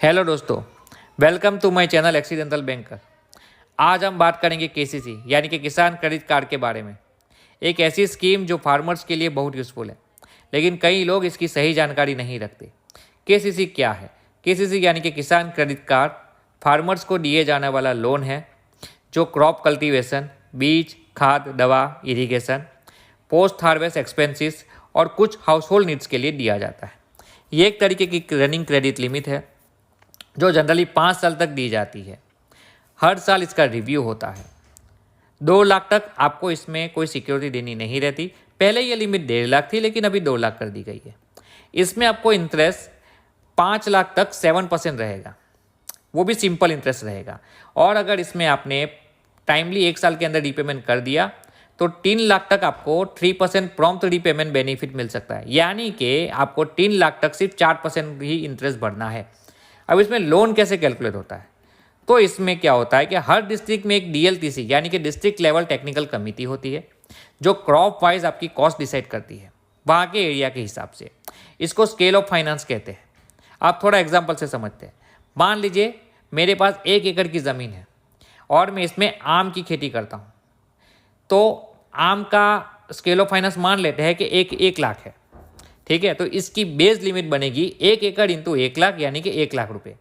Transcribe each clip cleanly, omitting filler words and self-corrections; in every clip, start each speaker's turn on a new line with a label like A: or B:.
A: Hello दोस्तों, welcome to my channel accidental banker. आज हम बात करेंगे केसीसी यानी कि किसान क्रेडिट कार्ड के बारे में। एक ऐसी स्कीम जो फार्मर्स के लिए बहुत यूज़फुल है, लेकिन कई लोग इसकी सही जानकारी नहीं रखते। केसीसी क्या है? केसीसी यानी कि किसान क्रेडिट कार्ड फार्मर्स को दिए जाने वाला लोन है जो क्रॉप कल्टीवेशन, बीज, खाद, दवा, इरिगेशन, पोस्ट हार्वेस्ट एक्सपेंसेस और कुछ हाउस होल्ड नीड्स के लिए दिया जाता है। ये एक तरीके की रनिंग क्रेडिट लिमिट है जो जनरली 5 साल तक दी जाती है। हर साल इसका रिव्यू होता है। 2 लाख तक आपको इसमें कोई सिक्योरिटी देनी नहीं रहती। पहले ये लिमिट 1.5 लाख थी, लेकिन अभी 2 लाख कर दी गई है। इसमें आपको इंटरेस्ट 5 लाख तक 7% रहेगा, वो भी सिंपल इंटरेस्ट रहेगा। और अगर इसमें आपने टाइमली 1 साल के अंदर रीपेमेंट कर दिया तो 3 लाख तक आपको 3% प्रॉम्प्ट रीपेमेंट बेनिफिट मिल सकता है, यानी कि आपको 3 लाख तक सिर्फ 4% ही इंटरेस्ट भरना है। अब इसमें लोन कैसे कैलकुलेट होता है? तो इसमें क्या होता है कि हर डिस्ट्रिक्ट में एक डीएलटीसी यानी कि डिस्ट्रिक्ट लेवल टेक्निकल कमेटी होती है जो क्रॉप वाइज आपकी कॉस्ट डिसाइड करती है वहाँ के एरिया के हिसाब से। इसको स्केल ऑफ फाइनेंस कहते हैं। आप थोड़ा एग्जाम्पल से समझते हैं। मान लीजिए मेरे पास 1 एकड़ की ज़मीन है और मैं इसमें आम की खेती करता हूँ, तो आम का स्केल ऑफ फाइनेंस मान लेते हैं कि 1 लाख है, ठीक है। तो इसकी बेस लिमिट बनेगी 1 एकड़ इंटू 1 लाख यानी कि 1 लाख रुपए।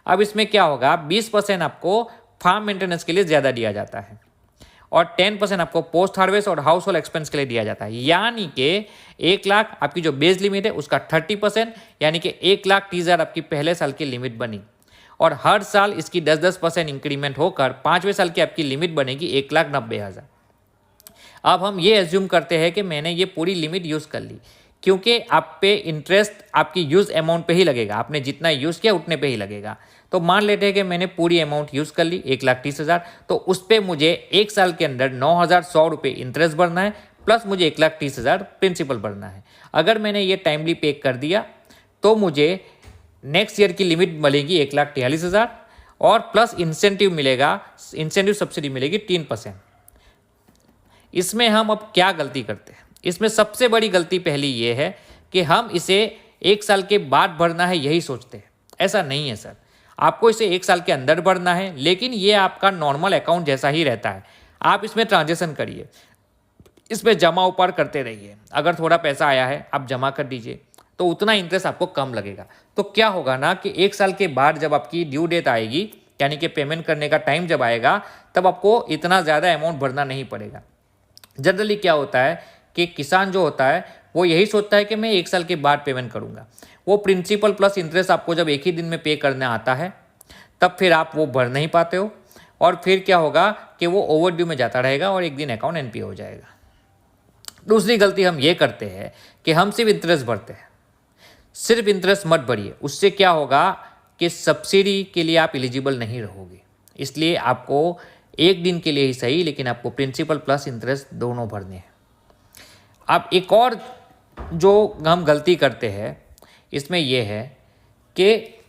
A: अब इसमें क्या होगा, 20% आपको फार्म मेंटेनेंस के लिए ज़्यादा दिया जाता है और 10% आपको पोस्ट हार्वेस्ट और हाउस होल्ड एक्सपेंस के लिए दिया जाता है, यानी कि 1 लाख आपकी जो बेस लिमिट है उसका 30% यानी कि 1,30,000 आपकी पहले साल की लिमिट बनी। और हर साल इसकी 10% इंक्रीमेंट होकर 5वें साल की आपकी लिमिट बनेगी 1,90,000। अब हम ये एज्यूम करते हैं कि मैंने ये पूरी लिमिट यूज़ कर ली, क्योंकि आप पे इंटरेस्ट आपकी यूज़ अमाउंट पे ही लगेगा। आपने जितना यूज़ किया उतने पे ही लगेगा। तो मान लेते हैं कि मैंने पूरी अमाउंट यूज़ कर ली 1,30,000, तो उस पर मुझे 1 साल के अंदर 9,100 रुपये इंटरेस्ट भरना है, प्लस मुझे 1,30,000 प्रिंसिपल भरना है। अगर मैंने ये टाइमली पे कर दिया तो मुझे नेक्स्ट ईयर की लिमिट मिलेगी 1,43,000 और प्लस इंसेंटिव मिलेगा, इंसेंटिव सब्सिडी मिलेगी 3%। इसमें हम अब क्या गलती करते हैं? इसमें सबसे बड़ी गलती पहली ये है कि हम इसे 1 साल के बाद भरना है यही सोचते हैं। ऐसा नहीं है सर, आपको इसे 1 साल के अंदर भरना है, लेकिन ये आपका नॉर्मल अकाउंट जैसा ही रहता है। आप इसमें ट्रांजेक्शन करिए, इसमें जमा ऊपर करते रहिए। अगर थोड़ा पैसा आया है आप जमा कर दीजिए, तो उतना इंटरेस्ट आपको कम लगेगा। तो क्या होगा ना कि 1 साल के बाद जब आपकी ड्यू डेट आएगी, यानी कि पेमेंट करने का टाइम जब आएगा, तब आपको इतना ज़्यादा अमाउंट भरना नहीं पड़ेगा। जनरली क्या होता है कि किसान जो होता है वो यही सोचता है कि मैं 1 साल के बाद पेमेंट करूंगा। वो प्रिंसिपल प्लस इंटरेस्ट आपको जब एक ही दिन में पे करना आता है, तब फिर आप वो भर नहीं पाते हो और फिर क्या होगा कि वो ओवरड्यू में जाता रहेगा और एक दिन अकाउंट एनपीए हो जाएगा। दूसरी गलती हम ये करते हैं कि हम सिर्फ इंटरेस्ट भरते हैं। सिर्फ इंटरेस्ट मत भरिए, उससे क्या होगा कि सब्सिडी के लिए आप एलिजिबल नहीं रहोगे। इसलिए आपको एक दिन के लिए ही सही, लेकिन आपको प्रिंसिपल प्लस इंटरेस्ट दोनों भरने हैं। अब एक और जो हम गलती करते हैं इसमें यह है कि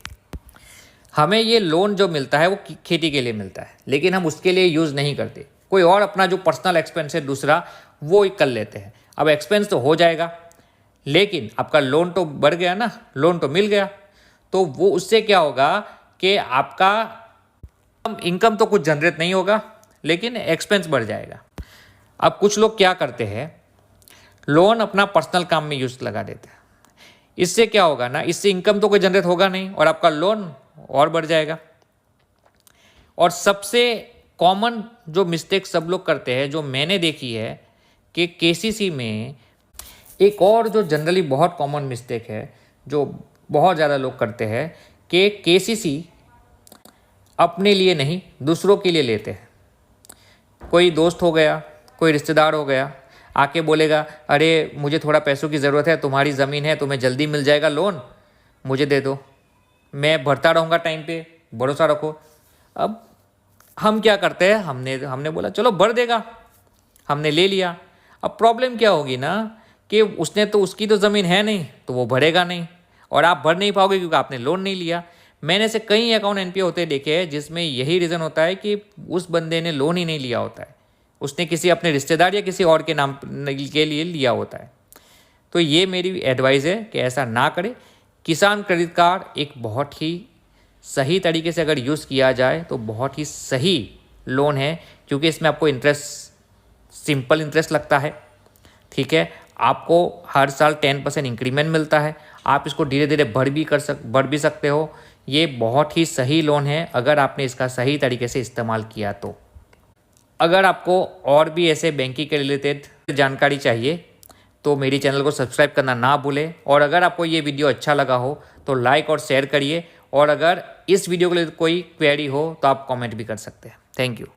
A: हमें ये लोन जो मिलता है वो खेती के लिए मिलता है, लेकिन हम उसके लिए यूज़ नहीं करते। कोई और अपना जो पर्सनल एक्सपेंस है दूसरा वो कर लेते हैं। अब एक्सपेंस तो हो जाएगा, लेकिन आपका लोन तो बढ़ गया ना, लोन तो मिल गया, तो वो उससे क्या होगा कि आपका इनकम तो कुछ जनरेट नहीं होगा, लेकिन एक्सपेंस बढ़ जाएगा। अब कुछ लोग क्या करते हैं, लोन अपना पर्सनल काम में यूज लगा देते हैं। इससे क्या होगा ना, इससे इनकम तो कोई जनरेट होगा नहीं और आपका लोन और बढ़ जाएगा। और सबसे कॉमन जो मिस्टेक सब लोग करते हैं, जो मैंने देखी है कि केसीसी में एक और जो जनरली बहुत कॉमन मिस्टेक है जो बहुत ज़्यादा लोग करते हैं कि केसीसी अपने लिए नहीं दूसरों के लिए लेते हैं। कोई दोस्त हो गया, कोई रिश्तेदार हो गया, आके बोलेगा अरे मुझे थोड़ा पैसों की ज़रूरत है, तुम्हारी ज़मीन है, तुम्हें जल्दी मिल जाएगा लोन, मुझे दे दो, मैं भरता रहूँगा टाइम पे, भरोसा रखो। अब हम क्या करते हैं, हमने बोला चलो भर देगा, हमने ले लिया। अब प्रॉब्लम क्या होगी ना कि उसकी तो ज़मीन है नहीं, तो वो भरेगा नहीं और आप भर नहीं पाओगे क्योंकि आपने लोन नहीं लिया। मैंने से कई अकाउंट एनपीए होते देखे हैं जिसमें यही रीज़न होता है कि उस बंदे ने लोन ही नहीं लिया होता है, उसने किसी अपने रिश्तेदार या किसी और के नाम के लिए लिया होता है। तो ये मेरी एडवाइस है कि ऐसा ना करें। किसान क्रेडिट कार्ड एक बहुत ही सही तरीके से अगर यूज़ किया जाए तो बहुत ही सही लोन है, क्योंकि इसमें आपको सिंपल इंटरेस्ट लगता है। ठीक है, आपको हर साल 10% इंक्रीमेंट मिलता है। आप इसको धीरे धीरे बढ़ भी सकते हो। ये बहुत ही सही लोन है अगर आपने इसका सही तरीके से इस्तेमाल किया तो। अगर आपको और भी ऐसे बैंकिंग के रिलेटेड जानकारी चाहिए तो मेरी चैनल को सब्सक्राइब करना ना भूलें। और अगर आपको ये वीडियो अच्छा लगा हो तो लाइक और शेयर करिए। और अगर इस वीडियो के लिए कोई क्वेरी हो तो आप कमेंट भी कर सकते हैं। Thank you.